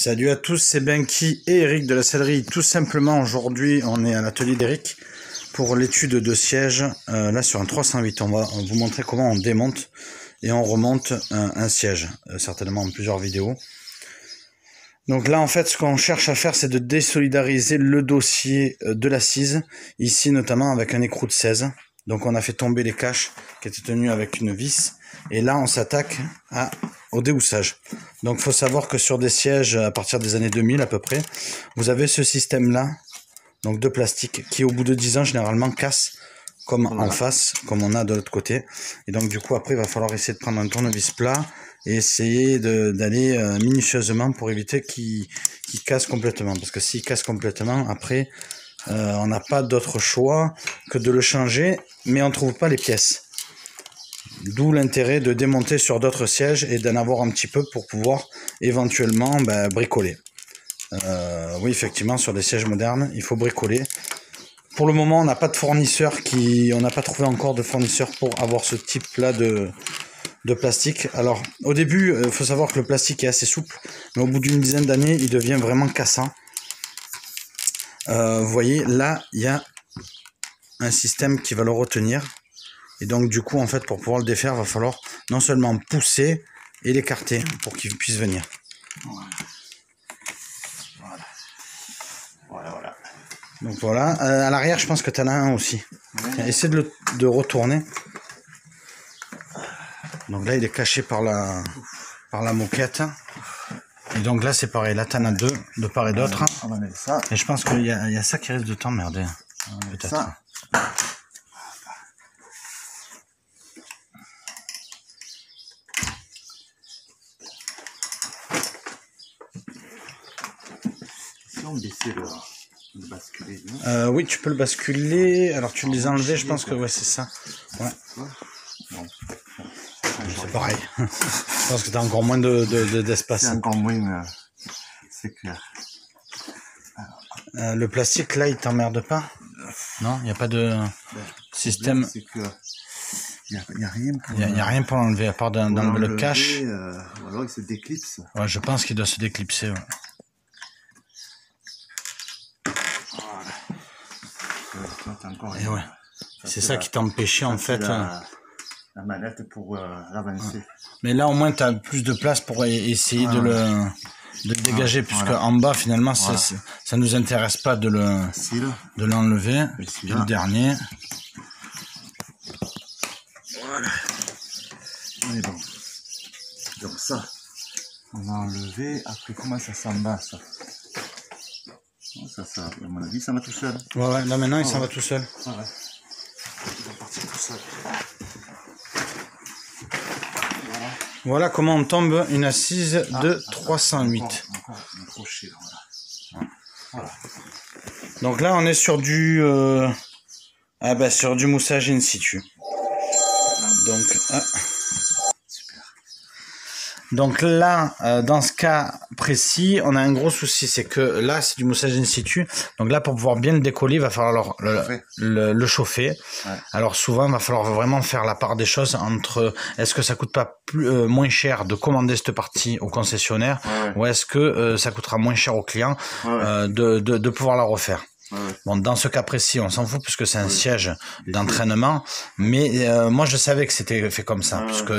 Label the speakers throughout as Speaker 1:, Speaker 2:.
Speaker 1: Salut à tous, c'est Benki et Eric de la sellerie. Tout simplement, aujourd'hui, on est à l'atelier d'Eric pour l'étude de siège. Là, sur un 308, on va vous montrer comment on démonte et on remonte un siège, certainement en plusieurs vidéos. Donc là, en fait, ce qu'on cherche à faire, c'est de désolidariser le dossier de l'assise, ici notamment avec un écrou de 16. Donc on a fait tomber les caches qui étaient tenues avec une vis. Et là, on s'attaque au déhoussage. Donc il faut savoir que sur des sièges à partir des années 2000 à peu près, vous avez ce système-là, donc de plastique, qui au bout de 10 ans, généralement casse, comme en face, comme on a de l'autre côté. Et donc du coup, après, il va falloir essayer de prendre un tournevis plat et essayer d'aller minutieusement pour éviter qu'il casse complètement. Parce que s'il casse complètement, après, on n'a pas d'autre choix que de le changer, mais on ne trouve pas les pièces. D'où l'intérêt de démonter sur d'autres sièges et d'en avoir un petit peu pour pouvoir éventuellement bricoler. Oui, effectivement, sur des sièges modernes, il faut bricoler. Pour le moment, on n'a pas de fournisseur on n'a pas trouvé encore de fournisseur pour avoir ce type-là de plastique. Alors, au début, il faut savoir que le plastique est assez souple, mais au bout d'une dizaine d'années, il devient vraiment cassant. Vous voyez, là, il y a un système qui va le retenir. Et donc, du coup, en fait, pour pouvoir le défaire, il va falloir non seulement pousser et l'écarter pour qu'il puisse venir. Voilà. Donc voilà. À l'arrière, je pense que tu en as un aussi. Ouais. Essaie de retourner. Donc là, il est caché par la moquette. Et donc là, c'est pareil. Là, tu en as deux, de part et d'autre. Et je pense qu'il y a ça qui risque de t'emmerder. Peut-être.
Speaker 2: Baisser le basculer.
Speaker 1: Oui, tu peux le basculer. Alors tu les as enlevés, je pense que ouais, c'est ça. Ouais.
Speaker 2: Bon.
Speaker 1: C'est pareil. Je pense que tu as encore moins d'espace.
Speaker 2: C'est encore moins, c'est clair.
Speaker 1: Le plastique là, il t'emmerde pas? Non, il n'y a pas de système.
Speaker 2: Il n'y a rien pour
Speaker 1: il y a rien pour l'enlever à part d'enlever le cache.
Speaker 2: Ou alors il se déclipse.
Speaker 1: Ouais, je pense qu'il doit se déclipser. Ouais. Et ouais, c'est ça qui t'empêchait en fait.
Speaker 2: La manette pour l'avancer. Ouais.
Speaker 1: Mais là au moins tu as plus de place pour essayer de le dégager, puisque en bas finalement ça nous intéresse pas de l'enlever. Le dernier.
Speaker 2: Voilà. On est bon. Donc ça, on a enlevé. Après comment ça s'en va ça? Ça, à mon avis, ça va tout seul.
Speaker 1: Ouais, là maintenant, il s'en va tout seul.
Speaker 2: Ouais. Il va partir tout seul.
Speaker 1: Voilà comment on tombe une assise de 308.
Speaker 2: Encore un crochet, voilà.
Speaker 1: Donc là, on est sur du moussage in situ. Donc, Donc là, dans ce cas précis, on a un gros souci, c'est que là, c'est du moussage in situ. Donc là, pour pouvoir bien le décoller, il va falloir le chauffer. Ouais. Alors souvent, il va falloir vraiment faire la part des choses entre est-ce que ça coûte pas moins cher de commander cette partie au concessionnaire, ou est-ce que ça coûtera moins cher au client de pouvoir la refaire. Bon, dans ce cas précis, on s'en fout puisque c'est un siège d'entraînement, mais moi je savais que c'était fait comme ça, puisque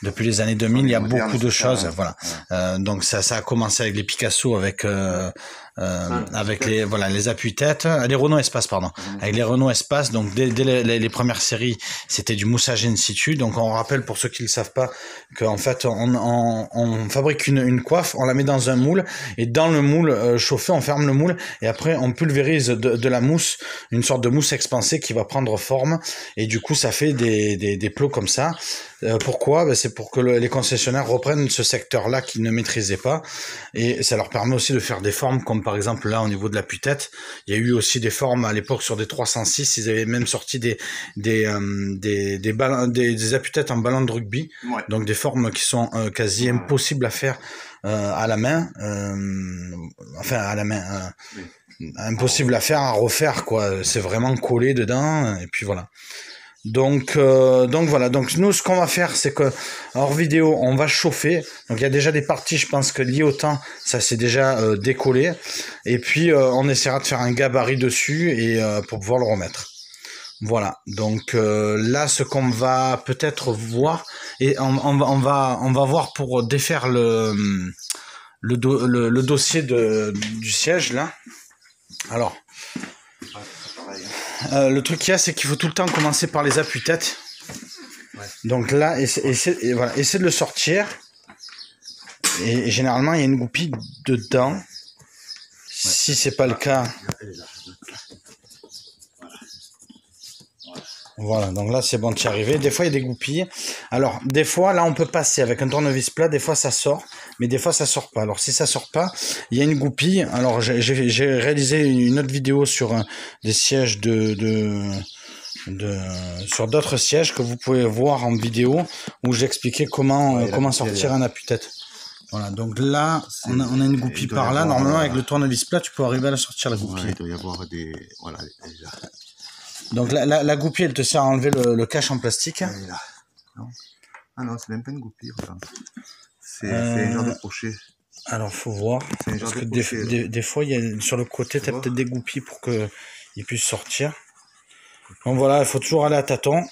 Speaker 1: depuis les années 2000, il y a beaucoup de choses, voilà. Donc ça a commencé avec les Picasso, avec les appuis-têtes, les Renault Espace, pardon, avec les Renault Espace. Donc dès les premières séries, c'était du moussage in situ. Donc on rappelle pour ceux qui ne le savent pas qu'en fait on fabrique une coiffe, on la met dans un moule, et dans le moule chauffé, on ferme le moule, et après on pulvérise de la mousse, une sorte de mousse expansée qui va prendre forme, et du coup ça fait des plots comme ça. Pourquoi? C'est pour que les concessionnaires reprennent ce secteur-là qu'ils ne maîtrisaient pas, et ça leur permet aussi de faire des formes comme par exemple là au niveau de l'appui-tête. Il y a eu aussi des formes à l'époque sur des 306, ils avaient même sorti des appuis-têtes en ballon de rugby, donc des formes qui sont quasi impossibles à faire à la main, impossible à faire, à refaire quoi. C'est vraiment collé dedans, et puis voilà. Donc voilà, donc nous ce qu'on va faire c'est que hors vidéo on va chauffer, donc il y a déjà des parties je pense que liées au temps ça s'est déjà décollé, et puis on essaiera de faire un gabarit dessus et pour pouvoir le remettre. Voilà, donc là ce qu'on va peut-être voir, et on va voir pour défaire le dossier du siège là. Alors le truc qu'il y a, c'est qu'il faut tout le temps commencer par les appuis-têtes. Ouais. Donc là, voilà, essaie de le sortir. Et généralement, il y a une goupille dedans. Ouais. Si c'est pas le cas. Voilà, donc là c'est bon de y arriver. Des fois il y a des goupilles. Alors des fois là on peut passer avec un tournevis plat, des fois ça sort, mais des fois ça sort pas. Alors si ça sort pas, il y a une goupille. Alors j'ai réalisé une autre vidéo sur des sièges sur d'autres sièges que vous pouvez voir en vidéo où j'expliquais comment sortir un appuie-tête. Voilà, donc là on a une goupille par là. Normalement avec le tournevis plat tu peux arriver à la sortir la goupille.
Speaker 2: Ouais, il doit y avoir des... Voilà, déjà.
Speaker 1: Donc la goupille, elle te sert à enlever le cache en plastique.
Speaker 2: Là. Non. Ah non, c'est même pas une goupille. C'est un genre de crochet.
Speaker 1: Alors faut voir. Parce que des fois, sur le côté, tu as peut-être des goupilles pour qu'ils puissent sortir. Donc voilà, il faut toujours aller à tâtons.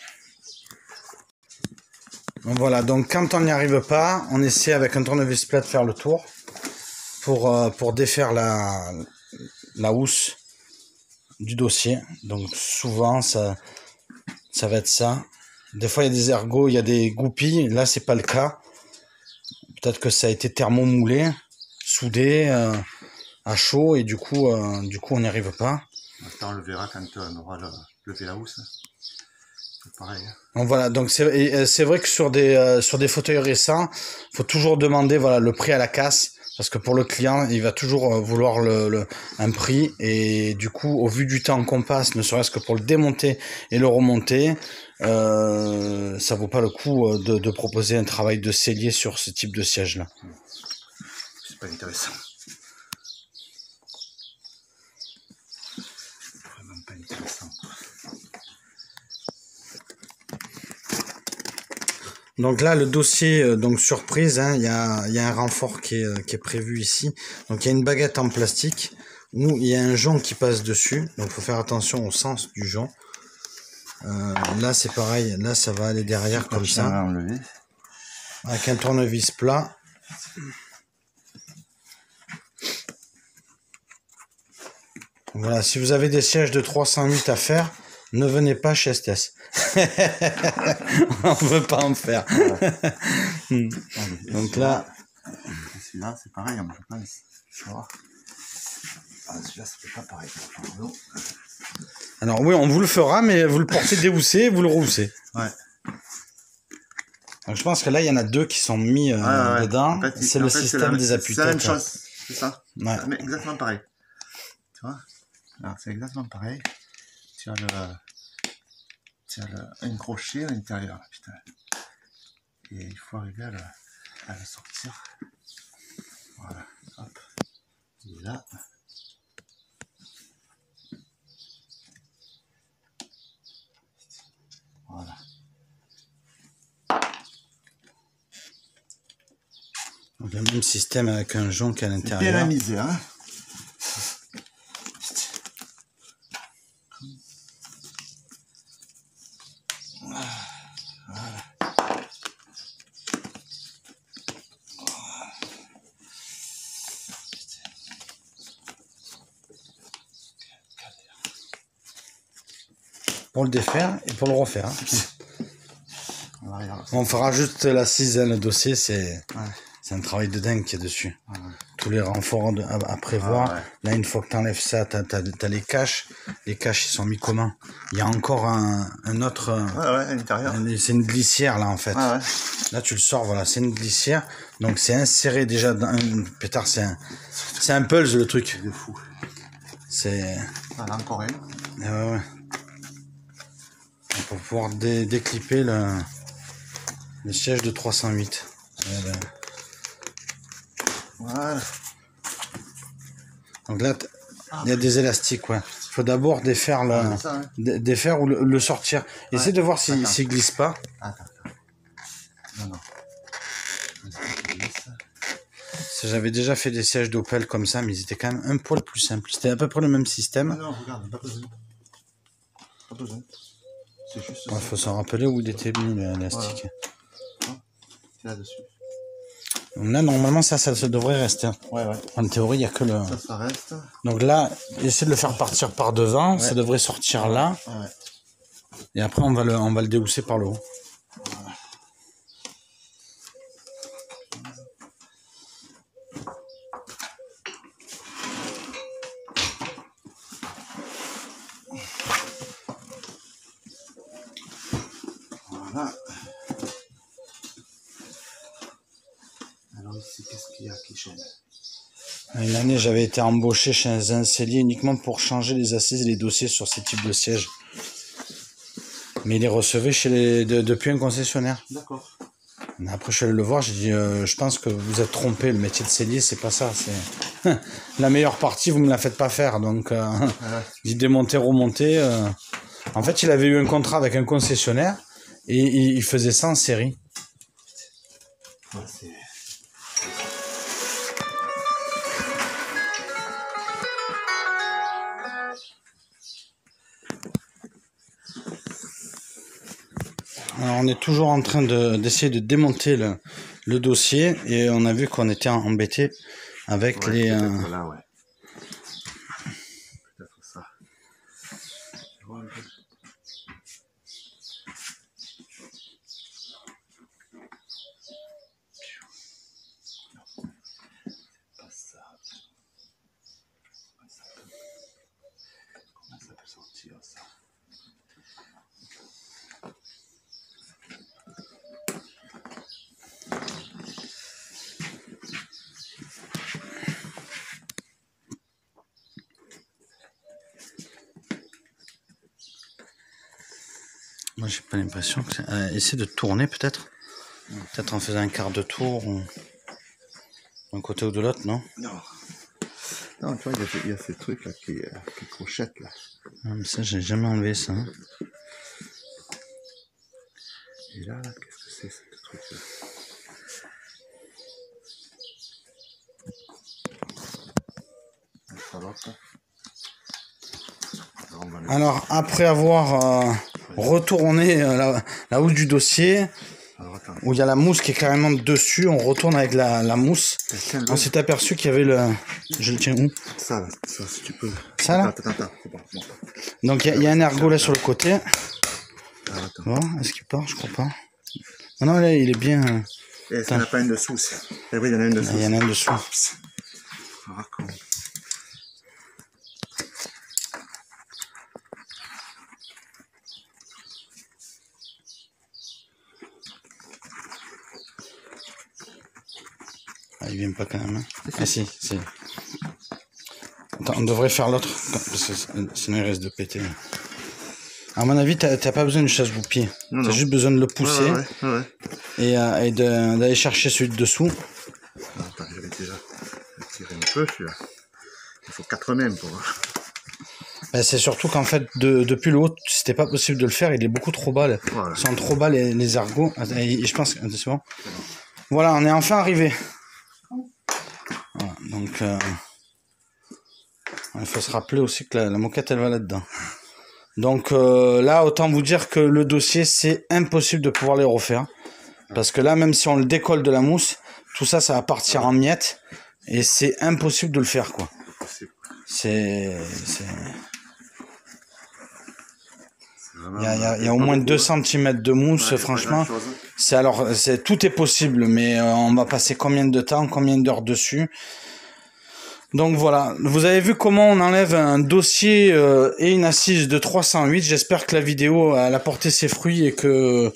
Speaker 1: Donc voilà, donc quand on n'y arrive pas, on essaie avec un tournevis plat de faire le tour pour défaire la housse du dossier. Donc souvent ça va être ça. Des fois il y a des ergots, il y a des goupilles, là c'est pas le cas. Peut-être que ça a été thermomoulé, soudé à chaud, et du coup on n'y arrive pas.
Speaker 2: On le verra quand on aura levé la housse. C'est pareil.
Speaker 1: Donc voilà, donc c'est vrai que sur des fauteuils récents, faut toujours demander voilà le prix à la casse. Parce que pour le client, il va toujours vouloir un prix, et du coup, au vu du temps qu'on passe, ne serait-ce que pour le démonter et le remonter, ça vaut pas le coup de proposer un travail de sellier sur ce type de siège-là.
Speaker 2: C'est pas intéressant. Vraiment pas intéressant.
Speaker 1: Donc là, le dossier, donc surprise, hein, il y a un renfort qui est prévu ici. Donc il y a une baguette en plastique où il y a un jonc qui passe dessus. Donc il faut faire attention au sens du jonc. Là c'est pareil, là ça va aller derrière comme ça. Avec un tournevis plat. Voilà, si vous avez des sièges de 308 à faire, ne venez pas chez Estes. On veut pas en faire. Donc là,
Speaker 2: celui-là c'est pareil, je pense. Celui-là c'est pas pareil.
Speaker 1: Alors oui, on vous le fera, mais vous le portez déhoussé, vous le rehoussez.
Speaker 2: Ouais.
Speaker 1: Donc je pense que là il y en a deux qui sont mis dedans. En fait, c'est le système des appuis-têtes.
Speaker 2: C'est la même chose, c'est ça.
Speaker 1: Ouais.
Speaker 2: Mais exactement pareil. Tu vois? Alors c'est exactement pareil. Tu as un crochet à l'intérieur, putain. Et il faut arriver à le sortir. Voilà, hop. Il est là. Voilà.
Speaker 1: Donc le même système avec un jonc à l'intérieur.
Speaker 2: Bien amusé, hein.
Speaker 1: Pour le défaire et pour le refaire. Hein. On fera juste la cisaille, le dossier, c'est un travail de dingue qui est dessus. Tous les renforts à prévoir. Là, une fois que tu enlèves ça, tu as les caches. Les caches, ils sont mis comment? Il y a encore un autre...
Speaker 2: à l'intérieur.
Speaker 1: C'est une glissière, là, en fait. Là, tu le sors, voilà, c'est une glissière. Donc, c'est inséré déjà dans un pétard. C'est un pulse, le truc.
Speaker 2: C'est de fou.
Speaker 1: C'est...
Speaker 2: Voilà, encore un.
Speaker 1: Ouais. Pour pouvoir déclipper le siège de 308.
Speaker 2: Voilà.
Speaker 1: Donc là, il y a des élastiques, ouais. faut d'abord défaire,
Speaker 2: ça, hein.
Speaker 1: défaire ou le sortir. Essayez de voir s'il glisse pas.
Speaker 2: Attends. Non.
Speaker 1: J'avais déjà fait des sièges d'Opel comme ça, mais ils étaient quand même un poil plus simples. C'était à peu près le même système.
Speaker 2: Non, regarde, pas besoin. Pas besoin. C'est juste
Speaker 1: Il faut s'en rappeler où il était mis l'élastique.
Speaker 2: Voilà. C'est là-dessus.
Speaker 1: Donc là, normalement, ça devrait rester.
Speaker 2: Ouais.
Speaker 1: En théorie, il n'y a que le...
Speaker 2: Ça reste.
Speaker 1: Donc là, essayez de le faire partir par devant. Ça devrait sortir là.
Speaker 2: Ouais.
Speaker 1: Et après, on va le déhousser par le haut.
Speaker 2: Voilà. Alors ici, qu'est-ce qu'il y a qui chaîne?
Speaker 1: Une année, j'avais été embauché chez un sellier uniquement pour changer les assises et les dossiers sur ces types de sièges. Mais il les recevait depuis un concessionnaire.
Speaker 2: D'accord.
Speaker 1: Après, je suis allé le voir, j'ai dit, je pense que vous êtes trompé, le métier de sellier, c'est pas ça. C'est la meilleure partie, vous me la faites pas faire. Donc, j'ai démonté, remonté. En fait, il avait eu un contrat avec un concessionnaire et il faisait ça en série.
Speaker 2: Ouais,
Speaker 1: Alors, on est toujours en train d'essayer de démonter le dossier et on a vu qu'on était embêté avec les...
Speaker 2: Là, ouais. Peut-être ça. Pas ça. Comment ça peut sortir ça?
Speaker 1: Moi, j'ai pas l'impression que... essayer de tourner peut-être. Peut-être en faisant un quart de tour ou d'un côté ou de l'autre, non?
Speaker 2: Non, tu vois, il y a ces trucs là qui crochettent là.
Speaker 1: Ah, mais ça, j'ai jamais enlevé ça. Hein.
Speaker 2: Et là, qu'est-ce que c'est ce truc là?
Speaker 1: Alors, après avoir retourné la housse du dossier, où il y a la mousse qui est carrément dessus, on retourne avec la mousse. On s'est aperçu qu'il y avait le... Je le tiens où?
Speaker 2: Ça, si tu peux.
Speaker 1: Ça là?
Speaker 2: Attends.
Speaker 1: Donc il y a un ergot là sur le côté. Bon, est-ce qu'il part? Je crois pas. Non, là, il est bien...
Speaker 2: Est-ce qu'il n'y en a pas une dessous? Eh oui, il y en a une dessous.
Speaker 1: Il y en a un dessous. Ah, il vient pas quand même. Hein. Ah si. Attends, on devrait faire l'autre, parce que sinon il reste de péter. À mon avis, t'as pas besoin de chasse-goupille. T'as juste besoin de le pousser et d'aller chercher celui de dessous.
Speaker 2: Attends, je vais déjà tirer un peu celui-là. Il faut 4 mèmes pour voir.
Speaker 1: Ben, c'est surtout qu'en fait, depuis le haut, c'était pas possible de le faire. Il est beaucoup trop bas. Ils sont trop bas les ergots. Et je pense que c'est bon. Voilà, on est enfin arrivé. Voilà, donc, il faut se rappeler aussi que la moquette, elle va là-dedans. Donc là, autant vous dire que le dossier, c'est impossible de pouvoir les refaire. Parce que là, même si on le décolle de la mousse, tout ça, ça va partir en miettes. Et c'est impossible de le faire, quoi. Il y a au moins 2 cm de mousse, franchement. Tout est possible, mais on va passer combien de temps, combien d'heures dessus. Donc voilà, vous avez vu comment on enlève un dossier et une assise de 308. J'espère que la vidéo elle a porté ses fruits et que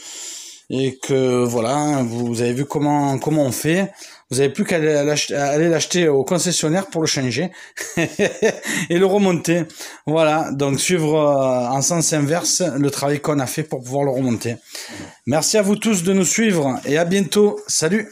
Speaker 1: voilà, vous avez vu comment on fait. Vous n'avez plus qu'à aller l'acheter au concessionnaire pour le changer et le remonter. Voilà, donc suivre en sens inverse le travail qu'on a fait pour pouvoir le remonter. Merci à vous tous de nous suivre et à bientôt. Salut!